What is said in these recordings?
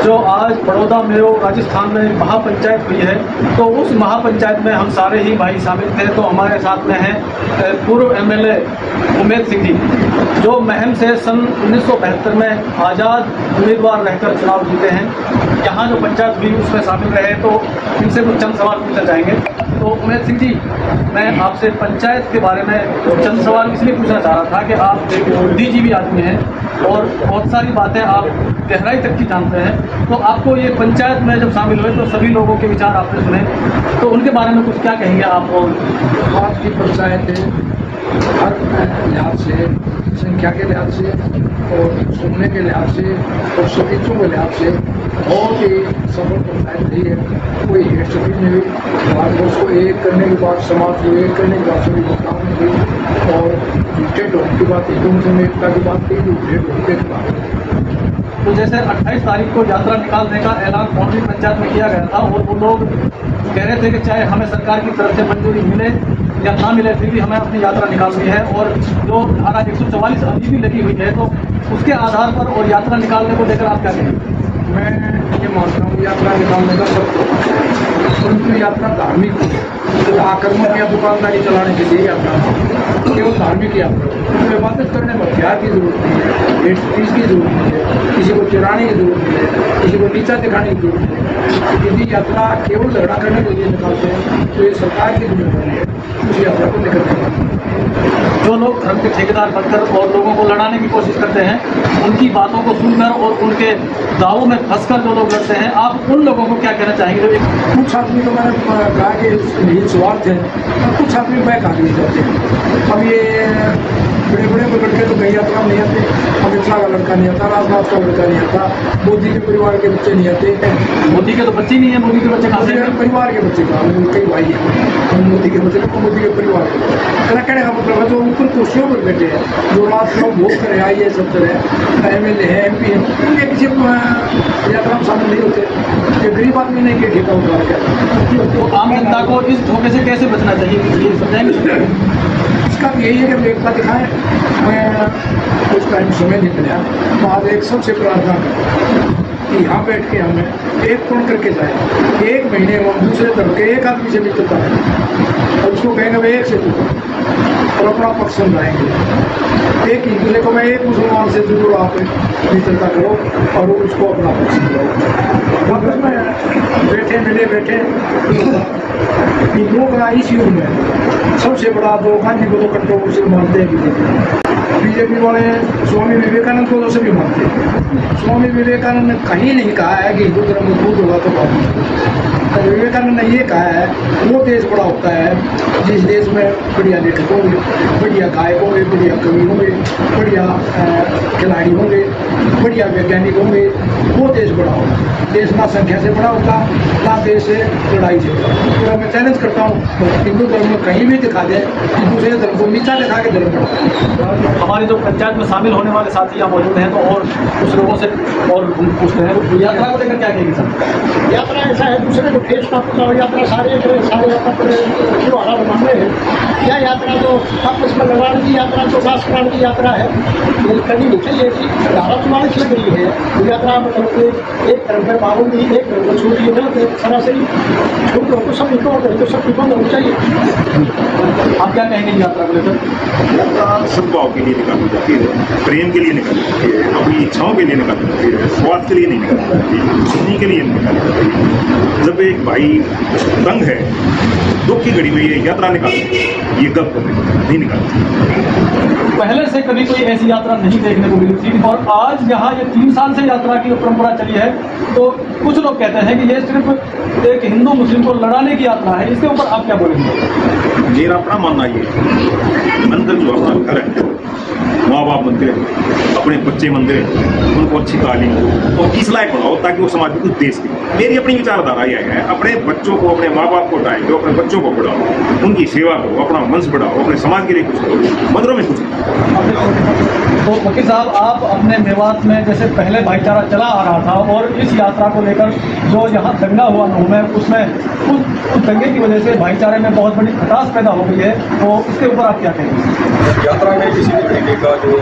जो आज बड़ौदा में और राजस्थान में महापंचायत हुई है, तो उस महापंचायत में हम सारे ही भाई शामिल थे। तो हमारे साथ में हैं पूर्व एमएलए उमेद सिंह जी, जो महम से सन 1972 में आज़ाद उम्मीदवार रहकर चुनाव जीते हैं। यहाँ जो पंचायत हुई उसमें शामिल रहे, तो इनसे कुछ चंद सवाल पूछना चाहेंगे। तो उमेद सिंह जी, मैं आपसे पंचायत के बारे में चंद सवाल इसलिए पूछना चाह रहा था कि आप एक बुद्धिजीवी आदमी हैं और बहुत सारी बातें आप गहराई तक की जानते हैं। तो आपको ये पंचायत में जब शामिल हुए तो सभी लोगों के विचार आपने सुने, तो उनके बारे में कुछ क्या कहेंगे आप? और आज की पंचायत हर लिहाज से, संख्या के लिहाज से और सुनने के लिहाज से और सतीचों के लिहाज से बहुत ही सफल पंचायत रही है। कोई हेड सभी नहीं हुई। भारतवर्ष को एक करने के बाद, समाज को एक करने के बाद सभी बदलाव नहीं हुई। और झूठे ढोल की बात, हिंदू मुस्लिम एकता की बात की, झूठे ढोल की बात। तो जैसे 28 तारीख को यात्रा निकालने का ऐलान कौंडली पंचायत में किया गया था, और वो लोग कह रहे थे कि चाहे हमें सरकार की तरफ से मंजूरी मिले या ना मिले, फिर भी हमें अपनी यात्रा निकालनी है। और जो धारा 144 अभी भी लगी हुई है, तो उसके आधार पर और यात्रा निकालने को लेकर आप क्या कहेंगे? मैं ये मानता हूँ यात्रा निकालने का सबको, परंतु यात्रा धार्मिक हो, आक्रमण या दुकानदारी चलाने के लिए यात्रा केवल धार्मिक यात्रा। तो इबादत करने में हथियार की जरूरत नहीं है, हेड पुलिस की जरूरत नहीं है, किसी को चिराने की जरूरत नहीं है, किसी को नीचा दिखाने की जरूरत नहीं है। यदि यात्रा केवल झगड़ा करने के लिए निकालते हैं तो ये सरकार की जिम्मेदारी है उस यात्रा को निकलने। जो लोग धर्म के ठेकेदार बनकर और लोगों को लड़ाने की कोशिश करते हैं, उनकी बातों को सुनकर और उनके दावों में फंसकर जो लोग लड़ते हैं, आप उन लोगों को क्या कहना चाहेंगे? कुछ आदमी तो मैंने कहा कि यही स्वार्थ है, और कुछ आदमी बैक आदमी करते हैं। अब ये बड़े बड़े लड़के तो कई यात्रा नहीं आते, अमित शाह का लड़का नहीं आता, राजनाथ का लड़का नहीं आता, मोदी के परिवार के बच्चे नहीं आते। मोदी के तो बच्चे नहीं है, मोदी के बच्चे कहाँ से? परिवार के बच्चे का कई भाई हैं मोदी के बच्चे, मोदी के परिवार के। कहने का मतलब है जो ऊपर कुर्सियों पर बैठे हैं, जो रात को भोग करे आई सब तरह एमएलए है, एमपी है, उनके किसी यात्रा में शामिल नहीं होते। ये गरीब आदमी नहीं के ठेका उठा रखा। तो आम जनता को इस धोखे से कैसे बचना चाहिए, ये समझाएंगे? इसका यही है कि एकता दिखाएं। मैं कुछ टाइम समय निकला तो आज एक सबसे प्रार्थना कि यहाँ बैठ के हमें एक पूर्ण करके जाए। एक महीने हम दूसरे तरफ के एक आदमी से मित्रता है और उसको कहेंगे भाई एक से तू और अपना पक्ष समझाएंगे। एक हिंदू को मैं एक मुसलमान से जरूर आप मित्रता करो और उसको अपना पक्ष समझाओ। मतलब में बैठे मिले बैठे हिंदुओं का इस युग में सबसे बड़ा धोखा जिनको तो कंट्रोवर्सी मानते हैं बीजेपी वाले, स्वामी विवेकानंद को तो सभी मानते हैं। स्वामी विवेकानंद ने कहीं नहीं कहा है कि हिंदू धर्म मजबूत होगा तो बात। विवेकानंद ने ये कहा है वो देश बड़ा होता है जिस देश में बढ़िया लेखक होंगे, बढ़िया गायक होंगे, बढ़िया कवि होंगे, बढ़िया खिलाड़ी होंगे, बढ़िया वैज्ञानिक होंगे, वो देश बड़ा होगा। देश ना संख्या से बड़ा होगा, ना देश से लड़ाई से बड़ा। तो मैं चैलेंज करता हूँ हिंदू धर्म में कहीं भी दिखा दे कि दूसरे धर्म को नीचा दिखा के धर्म बढ़ा। हमारे जो पंचायत में शामिल होने वाले साथी यहाँ मौजूद हैं, तो और कुछ लोगों से और पूछते हैं यात्रा को लेकर क्या कहेंगे सर? यात्रा ऐसा है, दूसरे को ठेस ना पहुंचाओ। यात्रा सारे अपने त्योहार मनाने हैं। यह यात्रा तो आपस में लड़ाने की यात्रा, तो सास कराने की यात्रा है, ये करनी नहीं चाहिए कि धारा 44 लग रही है। यात्रा मतलब एक धर्म पर पाबंदी, एक धर्म को छूट ये गलत है सरासरी। छूट हो तो सब तो सब बंद होनी चाहिए। आप क्या कहेंगे यात्रा को लेकर? यात्रा सद्भाव के लिए निकाली जाती है, प्रेम के लिए निकाली जाती है, अपनी इच्छाओं के लिए निकाली जाती है, स्वार्थ के लिए नहीं निकाली जाती, सुनने के लिए निकाली जाती है। जब एक भाई तंग है, दुख की घड़ी में ये यात्रा निकालते, ये गलत नहीं निकालते। पहले से कभी कोई ऐसी यात्रा नहीं देखने को मिली थी, और आज यहाँ ये 3 साल से यात्रा की परंपरा चली है। तो कुछ लोग कहते हैं कि ये सिर्फ एक हिंदू मुस्लिम को लड़ाने की यात्रा है। इसके ऊपर आप क्या बोलेंगे? मेरा अपना मानना ये मंदिर जो अपना घर है, माँ बाप बनते हैं, अपने बच्चे बनते हैं, उनको अच्छी तालीम दो और इस लायक बनाओ ताकि वो समाज में कुछ दे सके। मेरी अपनी विचारधारा यह है, अपने बच्चों को, अपने माँ बाप को टाइम दो, अपने बच्चों को पढ़ाओ, उनकी सेवा करो, अपना वंश बढ़ाओ, अपने समाज के लिए कुछ करो, मंदिरों में कुछ करो। तो वकील साहब, आप अपने मेवात में जैसे पहले भाईचारा चला आ रहा था, और इस यात्रा को लेकर जो यहाँ दंगा हुआ नूह में, उसमें उस दंगे की वजह से भाईचारे में बहुत बड़ी खटास पैदा हो गई है, तो इसके ऊपर आप क्या कहेंगे? यात्रा में किसी भी तरीके का जो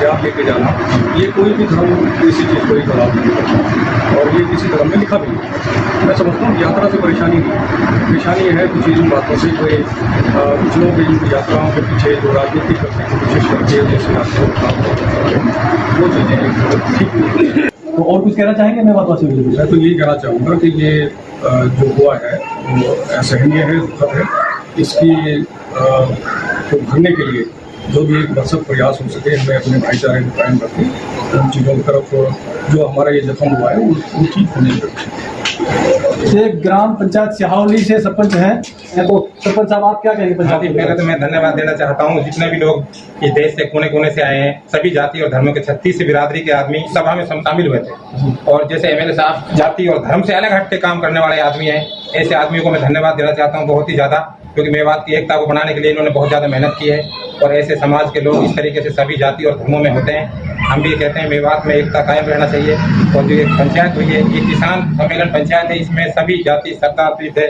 ज्ञान लेके जाना, ये कोई भी धर्म किसी चीज़ को ही खराब नहीं करता। और किसी धर्म में लिखा भी नहीं। मैं समझता हूँ यात्रा से परेशानी नहीं, परेशानी है कुछ इन बातों से कोई कुछ लोग इन यात्राओं के पीछे जो राजनीति करने की कोशिश करते हैं, जैसे यात्रा वो चीज़ें ठीक नहीं। तो और कुछ कहना चाहेंगे? मैं बात वासी मैं तो यही कहना चाहूँगा कि ये जो हुआ है वो असहनीय है, दुखद है। इसकी को भरने के लिए जो भी एक भरसक प्रयास हो सके, हमें अपने भाईचारे को कायम रखें। उन चीज़ों की तरफ जो हमारा ये जख्म हुआ है वो ठीक होने लगे। एक ग्राम पंचायत सिहावली से सरपंच हैं, तो सरपंच साहब आप क्या कहेंगे? पहले तो मैं धन्यवाद देना चाहता हूँ जितने भी लोग इस देश से कोने कोने से आए हैं, सभी जाति और धर्मों के 36 बिरादरी के आदमी सभा में शामिल हुए थे। और जैसे एमएलए साहब जाति और धर्म से अलग हट के काम करने वाले आदमी हैं, ऐसे आदमियों को मैं धन्यवाद देना चाहता हूँ बहुत ही ज़्यादा, क्योंकि मेवात की एकता को बनाने के लिए इन्होंने बहुत ज़्यादा मेहनत की है। और ऐसे समाज के लोग इस तरीके से सभी जाति और धर्मों में होते हैं। हम भी कहते हैं मेवात में एकता कायम रहना चाहिए। और जो एक पंचायत हुई है, ये किसान सम्मेलन पंचायत है, इसमें सभी जाति सरदार थे,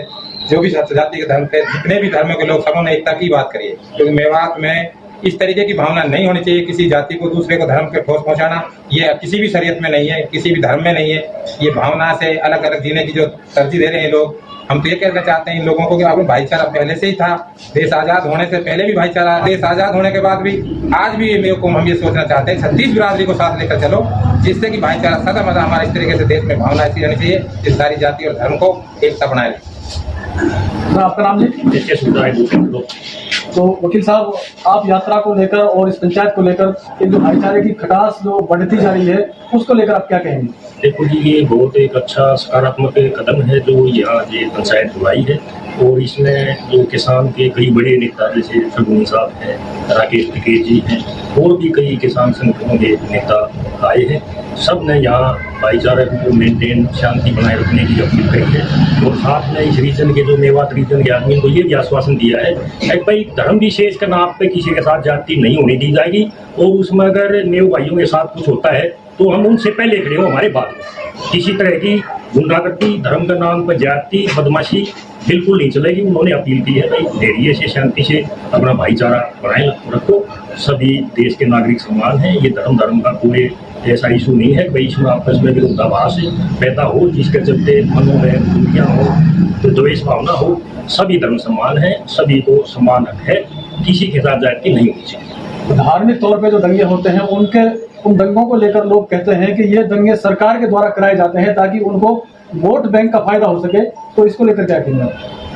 जो भी जाति के धर्म थे, जितने भी धर्मों के लोग, सबों ने एकता की बात करी है। क्योंकि मेवात में इस तरीके की भावना नहीं होनी चाहिए, किसी जाति को दूसरे को धर्म के ठोस पहुंचाना, ये किसी भी शरीयत में नहीं है, किसी भी धर्म में नहीं है। ये भावना से अलग अलग जीने की जो तरजीह दे रहे हैं लोग, हम तो ये कहना चाहते हैं इन लोगों को कि आपको भाईचारा पहले से ही था, देश आज़ाद होने से पहले भी भाईचारा, देश आज़ाद होने के बाद भी, आज भी मेरे को हम ये सोचना चाहते हैं 36 बिरादरी को साथ लेकर चलो, जिससे कि भाईचारा सदा मदा हमारा इस तरीके से देश में भावना ऐसी रहनी चाहिए कि सारी जाति और धर्म को एकता बनाए रखें। आपका नाम जी? तो वकील साहब, आप यात्रा को लेकर और इस पंचायत को लेकर एक जो भाईचारे की खटास जो बढ़ती जा रही है, उसको लेकर आप क्या कहेंगे? देखो जी, ये बहुत एक अच्छा सकारात्मक कदम है जो यहाँ ये पंचायत बुलाई है। और इसमें जो किसान के कई बड़े नेता जैसे शगुनी साहब हैं, राकेश टिकेत जी हैं, और भी कई किसान संगठनों के नेता आए हैं। सब ने यहाँ भाईचारे को मेंटेन, शांति बनाए रखने की अपील करी है। और साथ में इस रीजन के जो मेवात रीजन के आदमी को ये भी आश्वासन दिया है कि भाई धर्म विशेष के नाम पे किसी के साथ जाति नहीं होने दी जाएगी, और उसमें अगर मेव भाइयों के साथ कुछ होता है तो हम उनसे पहले खड़े हो, हमारे बाद में। किसी तरह की गुंडागर्दी, धर्म के नाम पर जाति बदमाशी बिल्कुल नहीं चलेगी। उन्होंने अपील की है भाई धैर्य से, शांति से अपना भाईचारा बनाए रखो। सभी देश के नागरिक समान हैं। ये धर्म का कोई ऐसा इशू नहीं है भाई इसमें आपस में विरोधाभास पैदा हो, जिसके चलते मनों में दुनिया हो, तो द्वेष भावना हो। सभी धर्म समान है, सभी को समान हक है, किसी के साथ जाति नहीं होनी चाहिए। धार्मिक तौर पे जो दंगे होते हैं, उन दंगों को लेकर लोग कहते हैं कि ये दंगे सरकार के द्वारा कराए जाते हैं ताकि उनको वोट बैंक का फायदा हो सके, तो इसको लेकर क्या कहेंगे?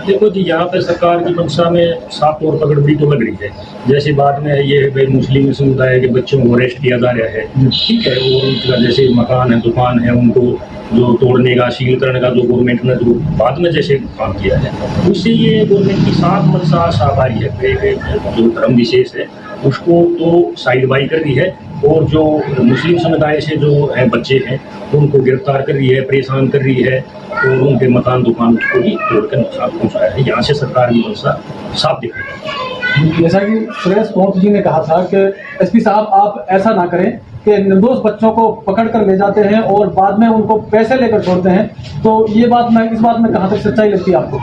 देखो जी, यहाँ पे सरकार की मंशा में साफ तौर पकड़ भी तो लग रही है। जैसे बाद में ये भाई मुस्लिम समुदाय के बच्चों को अरेस्ट किया जा रहा है, ठीक है, और उनका जैसे मकान है, दुकान है, उनको जो तोड़ने का, सील करने का जो गवर्नमेंट ने जो बाद में जैसे काम किया है, उससे ये गवर्नमेंट की साफ मंशा साफ आ रही है। जो धर्म विशेष है उसको तो साइड बाई कर रही है, और जो मुस्लिम समुदाय से जो है बच्चे हैं उनको गिरफ्तार कर रही है, परेशान कर रही है, और उनके मकान दुकान को भी तोड़कर नुकसान पहुँचाया है। यहाँ से सरकार की मंशा साफ दिख रही है। जैसा कि सुरेश पौंत जी ने कहा था कि एसपी साहब आप ऐसा ना करें कि निर्दोष बच्चों को पकड़ कर ले जाते हैं और बाद में उनको पैसे लेकर छोड़ते हैं, तो ये बात इस बात में कहाँ तक सच्चाई लगती है आपको?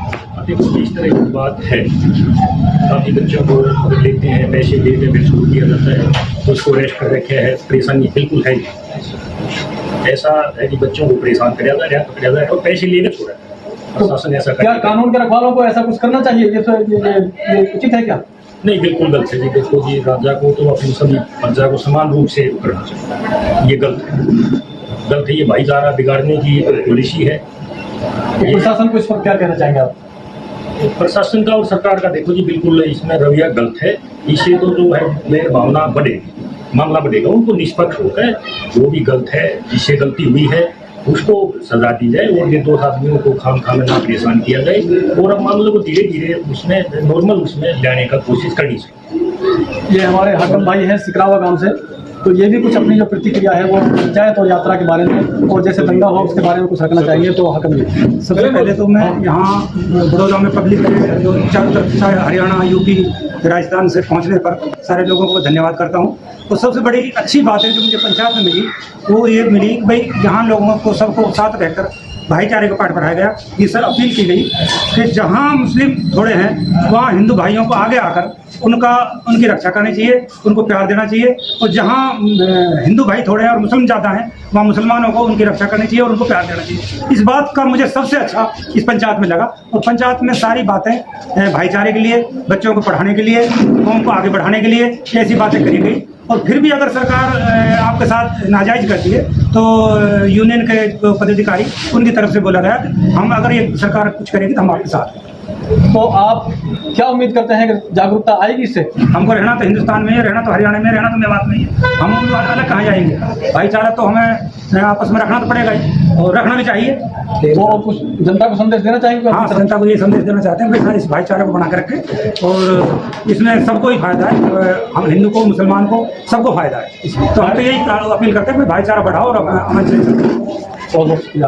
देखो, इस तरह की बात है, काफ़ी बच्चों को पकड़ लेते हैं, पैसे लेते फिर छोड़ दिया जाता है, उसको अरेस्ट कर रखे है। परेशानी बिल्कुल है, ऐसा है कि बच्चों को परेशान किया जा रहा है, पकड़ा जा रहा है और पैसे लेकर छोड़ा है। प्रशासन ऐसा क्या कानून के रखवालों को ऐसा कुछ करना चाहिए? ये उचित है क्या? नहीं, बिल्कुल गलत है जी। देखो जी, राजा को तो अपनी सभी प्रजा को समान रूप से करना चाहिए, ये गलत है। ये भाईचारा बिगाड़ने की पॉलिसी है। प्रशासन को इस पर क्या कहना चाहेंगे आप? प्रशासन का और सरकार का देखो जी, बिल्कुल इसमें रवैया गलत है। इससे तो जो है मेरी भावना बढ़ेगी, मामला बढ़ेगा। उनको निष्पक्ष होकर जो भी गलत है, जिससे गलती हुई है, उसको सजा दी जाए और निर्दोष आदमियों को खाम में ना परेशान किया जाए, और अब मामले को धीरे धीरे उसमें नॉर्मल उसमें लाने का कोशिश करनी चाहिए। ये हमारे हाकम भाई हैं सिकरावा गांव से, तो ये भी कुछ अपनी जो प्रतिक्रिया है वो पंचायत और यात्रा के बारे में और जैसे दंगा हो उसके बारे में कुछ रखना चाहिए। तो हाकम जी, सबसे पहले तो मैं यहाँ बड़ौदा में पब्लिक जो चारों तरफ से हरियाणा, यूपी, राजस्थान से पहुँचने पर सारे लोगों को धन्यवाद करता हूँ। तो सबसे बड़ी अच्छी बात है जो मुझे पंचायत में मिली, वो ये मिली कि भाई यहाँ लोगों को सबको साथ रहकर भाईचारे का पाठ पढ़ाया गया। ये सर अपील की गई कि जहाँ मुस्लिम थोड़े हैं वहाँ हिंदू भाइयों को आगे आकर उनकी रक्षा करनी चाहिए, उनको प्यार देना चाहिए, और जहाँ हिंदू भाई थोड़े हैं और मुस्लिम ज़्यादा हैं वहाँ मुसलमानों को उनकी रक्षा करनी चाहिए और उनको प्यार देना चाहिए। इस बात का मुझे सबसे अच्छा इस पंचायत में लगा, और पंचायत में सारी बातें भाईचारे के लिए, बच्चों को पढ़ाने के लिए, कौम को आगे बढ़ाने के लिए ऐसी बातें करी गई। और फिर भी अगर सरकार आपके साथ नाजायज करती है तो यूनियन के जो पदाधिकारी उनकी तरफ से बोला गया हम अगर ये सरकार कुछ करेगी तो हम आपके साथ हैं। तो आप क्या उम्मीद करते हैं कि जागरूकता आएगी इससे? हमको रहना तो हिंदुस्तान में है, रहना तो हरियाणा में, रहना तो मेवात में ही है। हम अलग कहाँ जाएंगे? भाईचारा तो हमें आपस में रखना तो पड़ेगा ही, और रखना भी चाहिए। तो कुछ जनता को संदेश देना चाहिए? हाँ, जनता को ये संदेश देना चाहते हैं कि इस भाईचारे को बना कर रखें, और इसमें सबको ही फायदा है, हम हिंदू को, मुसलमान को, सबको फायदा है। तो हम तो यही अपील करते हैं कि भाईचारा बढ़ाओ और अमन से। बहुत शुक्रिया।